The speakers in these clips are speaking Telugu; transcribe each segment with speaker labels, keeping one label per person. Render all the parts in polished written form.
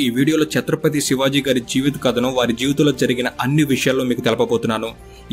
Speaker 1: ఈ వీడియోలో ఛత్రపతి శివాజీ గారి జీవిత కథను, వారి జీవితంలో జరిగిన అన్ని విషయాల్లో మీకు తెలపబోతున్నాను.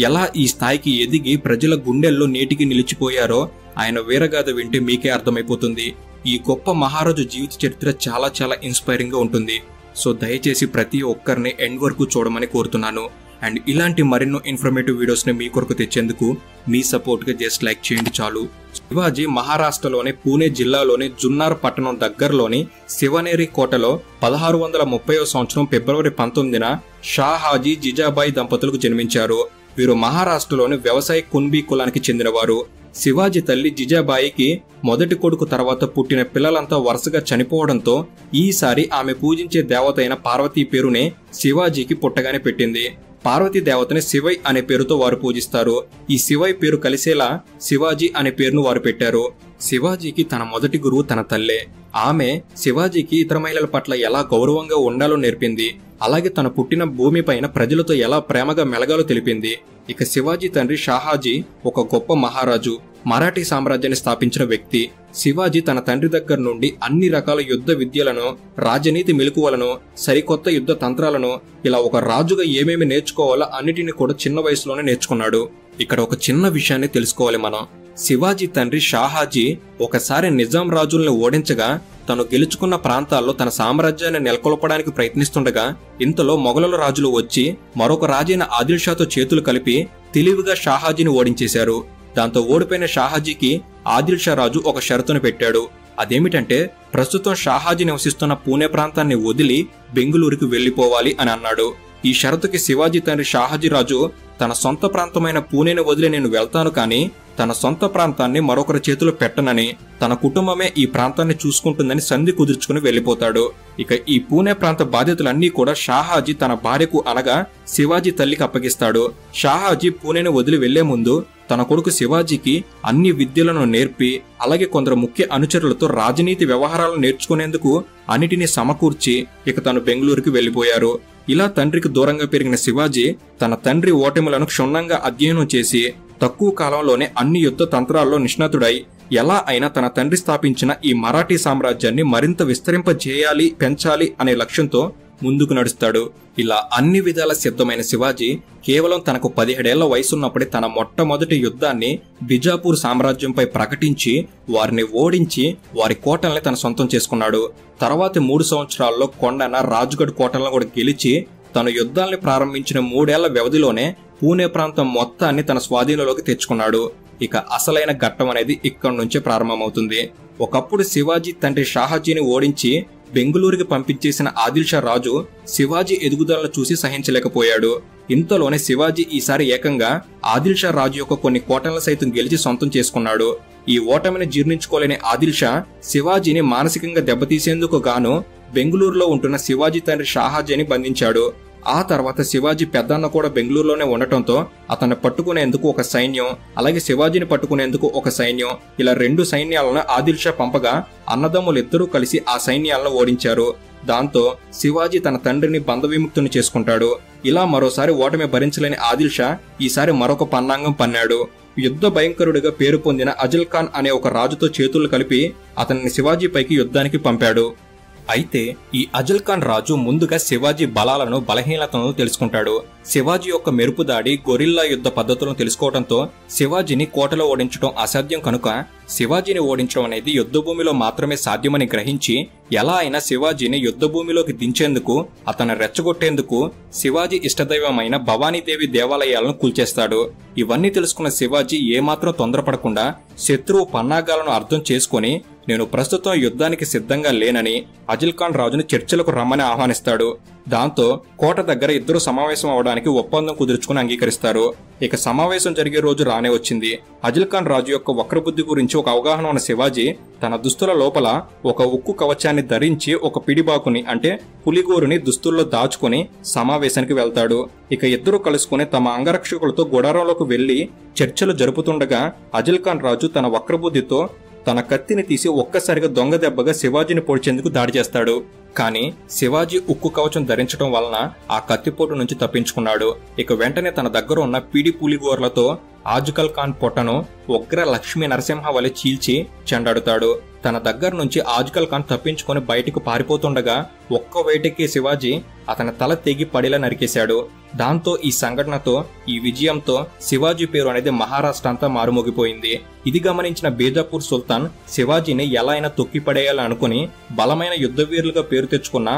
Speaker 1: ఎలా ఈ స్థాయికి ఎదిగి ప్రజల గుండెల్లో నేటికి నిలిచిపోయారో ఆయన వీరగాథ వింటే మీకే అర్థమైపోతుంది. ఈ గొప్ప మహారాజు జీవిత చరిత్ర చాలా చాలా ఇన్స్పైరింగ్ గా ఉంటుంది. సో దయచేసి ప్రతి ఒక్కరిని ఎండ్ వరకు చూడమని కోరుతున్నాను. అండ్ ఇలాంటి మరెన్నో ఇన్ఫర్మేటివ్ వీడియోస్ ని మీ కొరకు తెచ్చేందుకు మీ సపోర్ట్ గా జస్ట్ లైక్ చేయండి చాలు. శివాజీ మహారాష్ట్రలోని పూణే జిల్లాలోని జున్నార్ పట్టణం దగ్గరలోని శివనేరి కోటలో 1630వ సంవత్సరం ఫిబ్రవరి 19న షాహాజీ జిజాబాయి దంపతులకు జన్మించారు. వీరు మహారాష్ట్రలోని వ్యవసాయ కున్బీ కులానికి చెందినవారు. శివాజీ తల్లి జిజాబాయికి మొదటి కొడుకు తర్వాత పుట్టిన పిల్లలంతా వరుసగా చనిపోవడంతో ఈసారి ఆమె పూజించే దేవత అయిన పార్వతీ పేరునే శివాజీకి పుట్టగానే పెట్టింది. పార్వతీ దేవతని శివై అనే పేరుతో వారు పూజిస్తారు. ఈ శివై పేరు కలిసేలా శివాజీ అనే పేరును వారు పెట్టారు. శివాజీకి తన మొదటి గురువు తన తల్లే. ఆమె శివాజీకి ఇతర మహిళల పట్ల ఎలా గౌరవంగా ఉండాలో నేర్పింది. అలాగే తన పుట్టిన భూమి పైన ప్రజలతో ఎలా ప్రేమగా మెలగాలో తెలిపింది. ఇక శివాజీ తండ్రి షాహాజీ ఒక గొప్ప మహారాజు, మరాఠీ సామ్రాజ్యాన్ని స్థాపించిన వ్యక్తి. శివాజీ తన తండ్రి దగ్గర నుండి అన్ని రకాల యుద్ధ విద్యలను, రాజనీతి మెలకువలను, సరికొత్త యుద్ధ తంత్రాలను, ఇలా ఒక రాజుగా ఏమేమి నేర్చుకోవాలో అన్నిటిని కూడా చిన్న వయసులోనే నేర్చుకున్నాడు. ఇక్కడ ఒక చిన్న విషయాన్ని తెలుసుకోవాలి మనం. శివాజీ తండ్రి షాహాజీ ఒకసారి నిజాం రాజుల్ని ఓడించగా తను గెలుచుకున్న ప్రాంతాల్లో తన సామ్రాజ్యాన్ని నెలకొల్పడానికి ప్రయత్నిస్తుండగా ఇంతలో మొఘలుల రాజులు వచ్చి మరొక రాజైన ఆదిల్ షాతో చేతులు కలిపి తెలివిగా షాహాజీని ఓడించేశారు. దాంతో ఓడిపోయిన షాహాజీకి ఆదిల్ షా రాజు ఒక షరతును పెట్టాడు. అదేమిటంటే ప్రస్తుతం షాహాజీ నివసిస్తున్న పూణే ప్రాంతాన్ని వదిలి బెంగుళూరుకు వెళ్లిపోవాలి అని అన్నాడు. ఈ షరతుకి శివాజీ తండ్రి షాహాజీ రాజు తన సొంత ప్రాంతమైన పూణేని వదిలి నేను వెళ్తాను, కానీ తన సొంత ప్రాంతాన్ని మరొకరి చేతిలో పెట్టనని, తన కుటుంబమే ఈ ప్రాంతాన్ని చూసుకుంటుందని సంధి కుదుర్చుకుని వెళ్లిపోతాడు. ఇక ఈ పూణే ప్రాంత బాధ్యతలన్నీ కూడా షాహాజీ తన భార్యకు అనగా శివాజీ తల్లికి అప్పగిస్తాడు. షాహాజీ పూణేని వదిలి వెళ్లే ముందు తన కొడుకు శివాజీకి అన్ని విద్యలను నేర్పి, అలాగే కొందరు ముఖ్య అనుచరులతో రాజనీతి వ్యవహారాలను నేర్చుకునేందుకు అన్నిటినీ సమకూర్చి ఇక తను బెంగళూరుకి వెళ్లిపోయారు. ఇలా తండ్రికి దూరంగా పెరిగిన శివాజీ తన తండ్రి ఓటములను క్షుణ్ణంగా అధ్యయనం చేసి తక్కువ కాలంలోనే అన్ని యుద్ధ తంత్రాల్లో నిష్ణాతుడై ఎలా అయినా తన తండ్రి స్థాపించిన ఈ మరాఠీ సామ్రాజ్యాన్ని మరింత విస్తరింపజేయాలి, పెంచాలి అనే లక్ష్యంతో ముందుకు నడుస్తాడు. ఇలా అన్ని విధాల సిద్ధమైన శివాజీ కేవలం తనకు 17 ఏళ్ల వయసున్నప్పుడే తన మొట్టమొదటి యుద్ధాన్ని బిజాపూర్ సామ్రాజ్యంపై ప్రకటించి వారిని ఓడించి వారి కోటల్ని తన సొంతం చేసుకున్నాడు. తర్వాతి 3 సంవత్సరాల్లో కొండన, రాజ్గఢ్ కోటలను కూడా గెలిచి తను యుద్ధాల్ని ప్రారంభించిన 3 ఏళ్ల వ్యవధిలోనే పూణే ప్రాంతం మొత్తాన్ని తన స్వాధీనంలోకి తెచ్చుకున్నాడు. ఇక అసలైన ఘట్టం అనేది ఇక్కడి నుంచే ప్రారంభమవుతుంది. ఒకప్పుడు శివాజీ తండ్రి షాహాజీని ఓడించి బెంగుళూరుకి పంపించేసిన ఆదిల్ షా రాజు శివాజీ ఎదుగుదలను చూసి సహించలేకపోయాడు. ఇంతలోనే శివాజీ ఈసారి ఏకంగా ఆదిల్ షా రాజు యొక్క కొన్ని కోటలను సైతం గెలిచి సొంతం చేసుకున్నాడు. ఈ ఓటమిని జీర్ణించుకోలేని ఆదిల్ షా శివాజీని మానసికంగా దెబ్బతీసేందుకు గాను బెంగుళూరులో ఉంటున్న శివాజీ తండ్రి షాహాజీని బంధించాడు. ఆ తర్వాత శివాజీ పెద్దన్న కూడా బెంగళూరులోనే ఉండటంతో అతన్ని పట్టుకునేందుకు ఒక సైన్యం, అలాగే శివాజీని పట్టుకునేందుకు ఒక సైన్యం, ఇలా 2 సైన్యాలను ఆదిల్ షా పంపగా అన్నదమ్ములిద్దరూ కలిసి ఆ సైన్యాలను ఓడించారు. దాంతో శివాజీ తన తండ్రిని బంధవిముక్తుని చేసుకుంటాడు. ఇలా మరోసారి ఓటమి భరించలేని ఆదిల్ షా ఈసారి మరొక పన్నాంగం పన్నాడు. యుద్ధ భయంకరుడిగా పేరు పొందిన అజల్ ఖాన్ అనే ఒక రాజుతో చేతులు కలిపి అతన్ని శివాజీపైకి యుద్ధానికి పంపాడు. అయితే ఈ అజల్ ఖాన్ రాజు ముందుగా శివాజీ బలాలను, బలహీనతలను తెలుసుకుంటాడు. శివాజీ యొక్క మెరుపు దాడి, గొరిల్లా యుద్ధ పద్ధతులను తెలుసుకోవడంతో శివాజీని కోటలో ఓడించడం అసాధ్యం కనుక శివాజీని ఓడించడం అనేది యుద్ధభూమిలో మాత్రమే సాధ్యమని గ్రహించి ఎలా అయినా శివాజీని యుద్ధభూమిలోకి దించేందుకు, అతన్ని రెచ్చగొట్టేందుకు శివాజీ ఇష్టదైవమైన భవానీదేవి దేవాలయాలను కూల్చేస్తాడు. ఇవన్నీ తెలుసుకున్న శివాజీ ఏమాత్రం తొందరపడకుండా శత్రువు పన్నాగాలను అర్థం చేసుకుని నేను ప్రస్తుతం యుద్ధానికి సిద్ధంగా లేనని అజల్ ఖాన్ రాజుని చర్చలకు రమ్మని ఆహ్వానిస్తాడు. దాంతో కోట దగ్గర ఇద్దరు సమావేశం అవడానికి ఒప్పందం కుదుర్చుకుని అంగీకరిస్తారు. ఇక సమావేశం జరిగే రోజు రానే వచ్చింది. అజల్ ఖాన్ రాజు యొక్క వక్రబుద్ధి గురించి ఒక అవగాహన ఉన్న శివాజీ తన దుస్తుల లోపల ఒక ఉక్కు కవచాన్ని ధరించి ఒక పిడిబాకుని అంటే పులిగోరుని దుస్తుల్లో దాచుకుని సమావేశానికి వెళ్తాడు. ఇక ఇద్దరు కలుసుకుని తమ అంగరక్షకులతో గుడారంలోకి వెళ్లి చర్చలు జరుపుతుండగా అజల్ ఖాన్ రాజు తన వక్రబుద్ధితో తన కత్తిని తీసి ఒక్కసారిగా దొంగ దెబ్బగా శివాజీని పొడిచేందుకు దాడి చేస్తాడు. కానీ శివాజీ ఉక్కు కవచం ధరించడం వలన ఆ కత్తిపోటు నుంచి తప్పించుకున్నాడు. ఇక వెంటనే తన దగ్గర ఉన్న పిడి పులిగోర్లతో ఆజ్కల్ ఖాన్ పొట్టను ఉగ్ర లక్ష్మీ నరసింహ వలె చీల్చి చెండాడుతాడు. తన దగ్గర నుంచి ఆజ్కల్ ఖాన్ తప్పించుకొని బయటకు పారిపోతుండగా ఒక్క వేటకి శివాజీ అతని తల తెగి పడిలా నరికేశాడు. దాంతో ఈ సంఘటనతో, ఈ విజయంతో శివాజీ పేరు అనేది మహారాష్ట్ర అంతా మారుమోగిపోయింది. ఇది గమనించిన బీజాపూర్ సుల్తాన్ శివాజీని ఎలా అయినా తొక్కిపడేయాలని అనుకుని బలమైన యుద్ధవీరులుగా పేరు తెచ్చుకున్న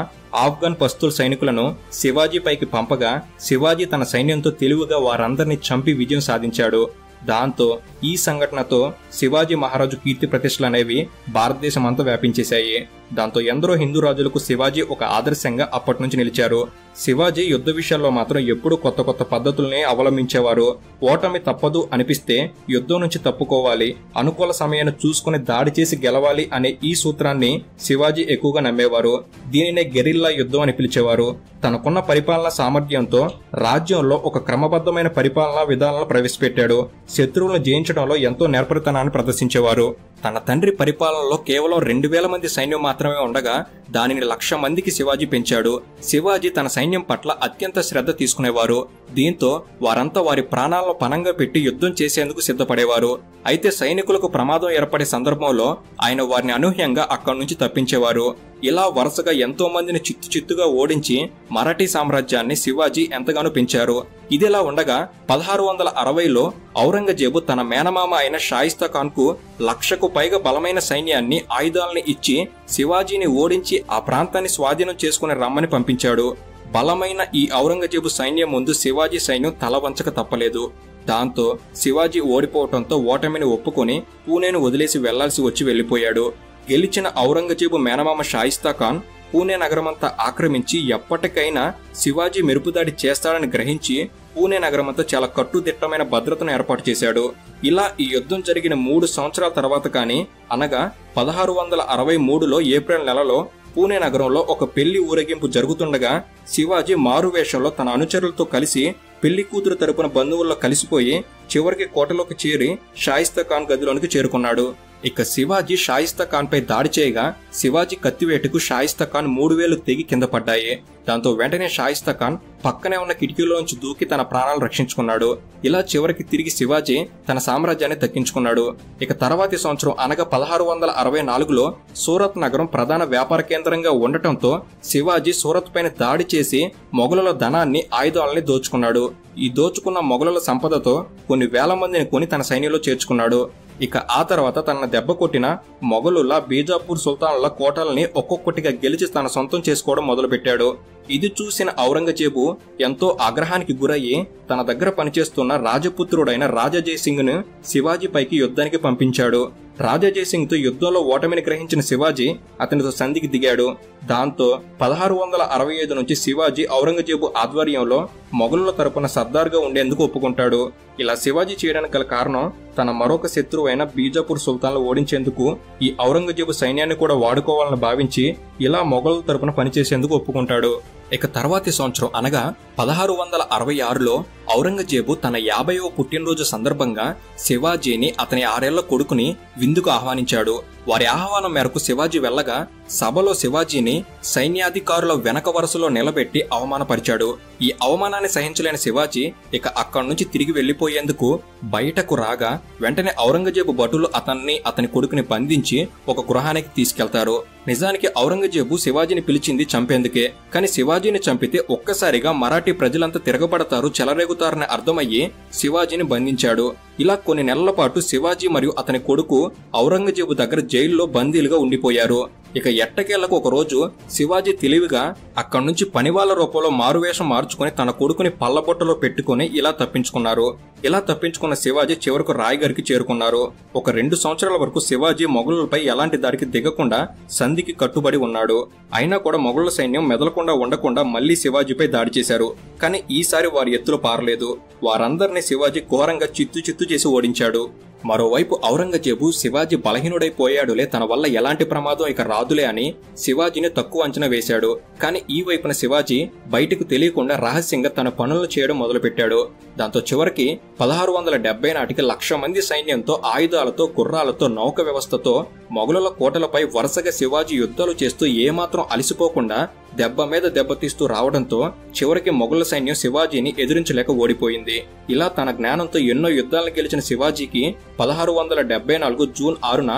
Speaker 1: ఆఫ్ఘన్ పస్తుల్ సైనికులను శివాజీ పైకి పంపగా శివాజీ తన సైన్యంతో తెలివిగా వారందరినీ చంపి విజయం సాధించాడు. దాంతో ఈ సంఘటనతో శివాజీ మహారాజు కీర్తి ప్రతిష్టలు అనేవి భారతదేశం అంతా వ్యాపించేశాయి. దాంతో ఎందరో హిందూ రాజులకు శివాజీ ఒక ఆదర్శంగా అప్పటి నుంచి నిలిచారు. శివాజీ యుద్ధ విషయాల్లో మాత్రం ఎప్పుడూ కొత్త కొత్త పద్ధతుల్ని అవలంబించేవారు. ఓటమి తప్పదు అనిపిస్తే యుద్ధం నుంచి తప్పుకోవాలి, అనుకూల సమయాన్ని చూసుకుని దాడి చేసి గెలవాలి అనే ఈ సూత్రాన్ని శివాజీ ఎక్కువగా నమ్మేవారు. దీనినే గెరిల్లా యుద్ధం అని పిలిచేవారు. తనకున్న పరిపాలనా సామర్థ్యంతో రాజ్యంలో ఒక క్రమబద్ధమైన పరిపాలనా విధానాలను ప్రవేశపెట్టాడు. శత్రువులను జయించడంలో ఎంతో నేర్పరితనాన్ని ప్రదర్శించేవారు. తన తండ్రి పరిపాలనలో కేవలం 2000 మంది సైన్యం మాత్రమే ఉండగా దానిని 1,00,000 మందికి శివాజీ పెంచాడు. శివాజీ తన సైన్యం పట్ల అత్యంత శ్రద్ధ తీసుకునేవారు. దీంతో వారంతా వారి ప్రాణాలను పణంగా పెట్టి యుద్ధం చేసేందుకు సిద్ధపడేవారు. అయితే సైనికులకు ప్రమాదం ఏర్పడే సందర్భంలో ఆయన వారిని అనూహ్యంగా అక్కడి నుంచి తప్పించేవారు. ఇలా వరుసగా ఎంతో మందిని చిత్తుగా ఓడించి మరాఠీ సామ్రాజ్యాన్ని శివాజీ ఎంతగానో పెంచారు. ఇదిలా ఉండగా 1660లో ఔరంగజేబు తన మేనమామ అయిన షాయిస్తా ఖాన్ కు 1,00,000కు పైగా బలమైన సైన్యాన్ని, ఆయుధాలని ఇచ్చి శివాజీని ఓడించి ఆ ప్రాంతాన్ని స్వాధీనం చేసుకుని రమ్మని పంపించాడు. బలమైన ఈ ఔరంగజేబు సైన్యం ముందు శివాజీ సైన్యం తల వంచక తప్పలేదు. దాంతో శివాజీ ఓడిపోవడంతో ఓటమిని ఒప్పుకొని పూణేను వదిలేసి వెళ్లాల్సి వచ్చి వెళ్లిపోయాడు. గెలిచిన ఔరంగజేబు మేనమామ షాయిస్తా ఖాన్ పూణే నగరమంతా ఆక్రమించి ఎప్పటికైనా శివాజీ మెరుపుదాడి చేస్తాడని గ్రహించి పూణే నగరమంతా చాలా కట్టుదిట్టమైన భద్రతను ఏర్పాటు చేశాడు. ఇలా ఈ యుద్ధం జరిగిన 3 సంవత్సరాల తర్వాత కానీ, అనగా 1663లో ఏప్రిల్ నెలలో పూణే నగరంలో ఒక పెళ్లి ఊరేగింపు జరుగుతుండగా శివాజీ మారువేషంలో తన అనుచరులతో కలిసి పెళ్లి కూతురు తరపున బంధువుల్లో కలిసిపోయి చివరికి కోటలోకి చేరి షాయిస్తా ఖాన్ గదిలోనికి చేరుకున్నాడు. ఇక శివాజీ షాయిస్తా ఖాన్ పై దాడి చేయగా శివాజీ కత్తివేటుకు షాయిస్తా ఖాన్ 3 వేలు తెగి కింద పడ్డాయి. దాంతో వెంటనే షాయిస్తా ఖాన్ పక్కనే ఉన్న కిటికీలోంచి దూకి తన ప్రాణాలు రక్షించుకున్నాడు. ఇలా చివరికి తిరిగి శివాజీ తన సామ్రాజ్యాన్ని దక్కించుకున్నాడు. ఇక తర్వాతి సంవత్సరం అనగా 1664లో సూరత్ నగరం ప్రధాన వ్యాపార కేంద్రంగా ఉండటంతో శివాజీ సూరత్ పైన దాడి చేసి మొఘలుల ధనాన్ని, ఆయుధాలని దోచుకున్నాడు. ఈ దోచుకున్న మొఘలుల సంపదతో కొన్ని వేల మందిని కొని తన సైన్యంలో చేర్చుకున్నాడు. ఇక ఆ తర్వాత తనను దెబ్బ కొట్టిన మొఘలుల, బీజాపూర్ సుల్తానుల కోటల్ని ఒక్కొక్కటిగా గెలిచి తన సొంతం చేసుకోవడం మొదలుపెట్టాడు. ఇది చూసిన ఔరంగజేబు ఎంతో ఆగ్రహానికి గురయ్యి తన దగ్గర పనిచేస్తున్న రాజపుత్రుడైన రాజా జయసింగ్ ను శివాజీ పైకి యుద్ధానికి పంపించాడు. రాజా జయసింగ్ తో యుద్ధంలో ఓటమిని గ్రహించిన శివాజీ అతనితో సంధికి దిగాడు. దాంతో 1665 నుంచి శివాజీ ఔరంగజేబు ఆధ్వర్యంలో మొఘలుల తరపున సర్దార్గా ఉండేందుకు ఒప్పుకుంటాడు. ఇలా శివాజీ చేయడానికి గల కారణం తన మరొక శత్రువు అయిన బీజాపూర్ సుల్తాన్లు ఓడించేందుకు ఈ ఔరంగజేబు సైన్యాన్ని కూడా వాడుకోవాలని భావించి ఇలా మొఘలుల తరపున పనిచేసేందుకు ఒప్పుకుంటాడు. ఇక తర్వాతి సంవత్సరం అనగా 1666లో ఔరంగజేబు తన 50వ పుట్టినరోజు సందర్భంగా శివాజీని, అతని 6 ఏళ్ల కొడుకుని విందుకు ఆహ్వానించాడు. వారి ఆహ్వానం మేరకు శివాజీ వెళ్లగా సభలో శివాజీని సైన్యాధికారుల వెనక వరుసలో నిలబెట్టి అవమానపరిచాడు. ఈ అవమానాన్ని సహించలేని శివాజీ ఇక అక్కడి నుంచి తిరిగి వెళ్లిపోయేందుకు బయటకు రాగా వెంటనే ఔరంగజేబు భటులు అతన్ని, అతని కొడుకుని బంధించి ఒక గృహానికి తీసుకెళ్తారు. నిజానికి ఔరంగజేబు శివాజీని పిలిచింది చంపేందుకే. కానీ శివాజీని చంపితే ఒక్కసారిగా మరాఠీ ప్రజలంతా తిరగబడతారు, చెలరేగుతారని అర్థమయ్యి శివాజీని బంధించాడు. ఇలా కొన్ని నెలల పాటు శివాజీ మరియు అతని కొడుకు ఔరంగజేబు దగ్గర జైల్లో బందీలుగా ఉండిపోయారు. ఇక ఎట్టకేళ్లకు ఒక రోజు శివాజీ తెలివిగా అక్కడి నుంచి పనివాళ్ల రూపంలో మారువేషం మార్చుకుని తన కొడుకుని పల్లబొట్టలో పెట్టుకుని ఇలా తప్పించుకున్నారు. ఇలా తప్పించుకున్న శివాజీ చివరకు రాయ్గర్కి చేరుకున్నారు. ఒక 2 సంవత్సరాల వరకు శివాజీ మొఘలులపై ఎలాంటి దాడికి దిగకుండా సంధికి కట్టుబడి ఉన్నాడు. అయినా కూడా మొఘలుల సైన్యం మెదలకుండా ఉండకుండా మళ్లీ శివాజీపై దాడి చేశారు. కానీ ఈసారి వారి ఎత్తులు పారలేదు. వారందరినీ శివాజీ ఘోరంగా చిత్తు చేసి ఓడించాడు. మరోవైపు ఔరంగజేబు శివాజీ బలహీనుడైపోయాడులే, తన వల్ల ఎలాంటి ప్రమాదం ఇక రాదులే అని శివాజీని తక్కువ అంచనా వేశాడు. కానీ ఈ వైపున శివాజీ బయటకు తెలియకుండా రహస్యంగా తన పనులు చేయడం మొదలుపెట్టాడు. దాంతో చివరికి 1670 నాటికి 1,00,000 మంది సైన్యంతో, ఆయుధాలతో, గుర్రాలతో, నౌక వ్యవస్థతో మొఘలుల కోటలపై వరుసగా శివాజీ యుద్ధాలు చేస్తూ ఏమాత్రం అలసిపోకుండా దెబ్బ మీద దెబ్బతీస్తూ రావడంతో చివరికి మొఘలుల సైన్యం శివాజీని ఎదిరించలేక ఓడిపోయింది. ఇలా తన జ్ఞానంతో ఎన్నో యుద్ధాలను గెలిచిన శివాజీకి 1674 జూన్ 6న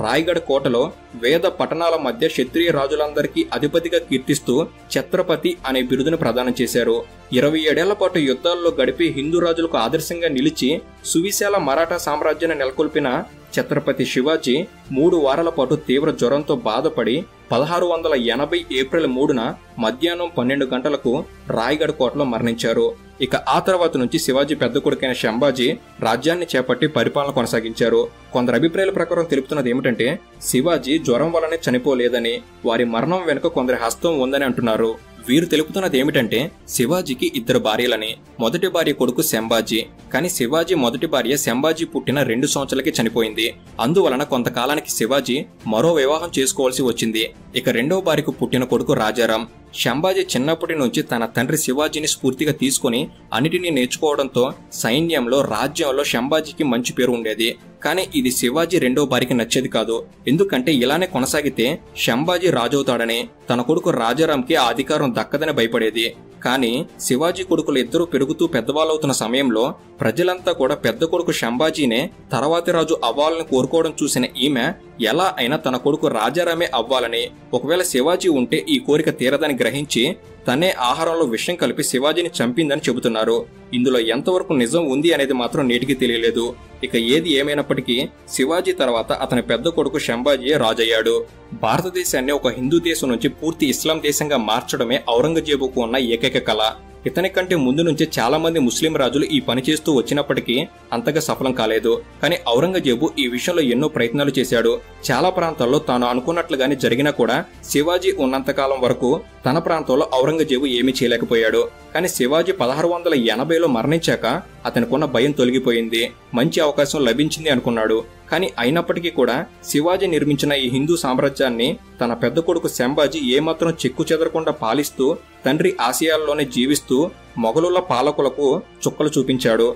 Speaker 1: రాయ్గఢ్ కోటలో వేద పట్టణాల మధ్య క్షత్రియ రాజులందరికీ అధిపతిగా కీర్తిస్తూ ఛత్రపతి అనే బిరుదును ప్రదానం చేశారు. 27 ఏళ్ల పాటు యుద్ధాల్లో గడిపి హిందూ రాజులకు ఆదర్శంగా నిలిచి సువిశాల మరాఠా సామ్రాజ్యాన్ని నెలకొల్పిన ఛత్రపతి శివాజీ 3 వారాల పాటు తీవ్ర జ్వరంతో బాధపడి 1680 ఏప్రిల్ 3న మధ్యాహ్నం 12 గంటలకు రాయ్గఢ్ కోటలో మరణించారు. ఇక ఆ తర్వాత నుంచి శివాజీ పెద్ద కొడుకైన శంభాజీ రాజ్యాన్ని చేపట్టి పరిపాలన కొనసాగించారు. కొందరు అభిప్రాయాల ప్రకారం తెలుపుతున్నది ఏమిటంటే శివాజీ జ్వరం వల్లనే చనిపోలేదని, వారి మరణం వెనుక కొందరి హస్తం ఉందని అంటున్నారు. వీరు తెలుపుతున్నది ఏమిటంటే శివాజీకి 2 భార్యలని. మొదటి భార్య కొడుకు శంభాజీ. కానీ శివాజీ మొదటి భార్య శంభాజీ పుట్టిన 2 సంవత్సరాలకి చనిపోయింది. అందువలన కొంతకాలానికి శివాజీ మరో వివాహం చేసుకోవాల్సి వచ్చింది. ఇక రెండవ భార్యకు పుట్టిన కొడుకు రాజారాం. శంభాజీ చిన్నప్పటి నుంచి తన తండ్రి శివాజీని స్ఫూర్తిగా తీసుకుని అన్నిటినీ నేర్చుకోవడంతో సైన్యంలో, రాజ్యంలో శంభాజీకి మంచి పేరు ఉండేది. కానీ ఇది శివాజీ రెండో భార్యకి నచ్చేది కాదు. ఎందుకంటే ఇలానే కొనసాగితే శంభాజీ రాజవుతాడని, తన కొడుకు రాజారాంకి ఆ అధికారం దక్కదని భయపడేది. కానీ శివాజీ కొడుకులు ఇద్దరూ పెరుగుతూ పెద్దవాళ్ళవుతున్న సమయంలో ప్రజలంతా కూడా పెద్ద కొడుకు శంభాజీనే తర్వాతి రాజు అవ్వాలని కోరుకోవడం చూసిన ఈమె ఎలా అయినా తన కొడుకు రాజారామే అవ్వాలని, ఒకవేళ శివాజీ ఉంటే ఈ కోరిక తీరదని గ్రహించి తనే ఆహారంలో విషం కలిపి శివాజీని చంపిందని చెబుతున్నారు. ఇందులో ఎంతవరకు నిజం ఉంది అనేది మాత్రం నేటికి తెలియలేదు. ఇక ఏది ఏమైనప్పటికీ శివాజీ తర్వాత అతని పెద్ద కొడుకు శంభాజీయే రాజయ్యాడు. భారతదేశాన్ని ఒక హిందూ దేశం నుంచి పూర్తి ఇస్లాం దేశంగా మార్చడమే ఔరంగజేబుకు ఉన్న ఏకైక కళ. ఇతని కంటే ముందు నుంచే చాలా మంది ముస్లిం రాజులు ఈ పని చేస్తూ వచ్చినప్పటికీ అంతగా సఫలం కాలేదు. కానీ ఔరంగజేబు ఈ విషయంలో ఎన్నో ప్రయత్నాలు చేశాడు. చాలా ప్రాంతాల్లో తాను అనుకున్నట్లుగానే జరిగినా కూడా శివాజీ ఉన్నంతకాలం వరకు తన ప్రాంతంలో ఔరంగజేబు ఏమీ చేయలేకపోయాడు. కానీ శివాజీ 1680లో మరణించాక అతనికున్న భయం తొలగిపోయింది. మంచి అవకాశం లభించింది అనుకున్నాడు. కానీ అయినప్పటికీ కూడా శివాజీ నిర్మించిన ఈ హిందూ సామ్రాజ్యాన్ని తన పెద్ద కొడుకు శంభాజీ ఏమాత్రం చెక్కు చెదరకుండా పాలిస్తూ తండ్రి ఆశయాల్లోనే జీవిస్తూ మొఘలుల పాలకులకు చుక్కలు చూపించాడు.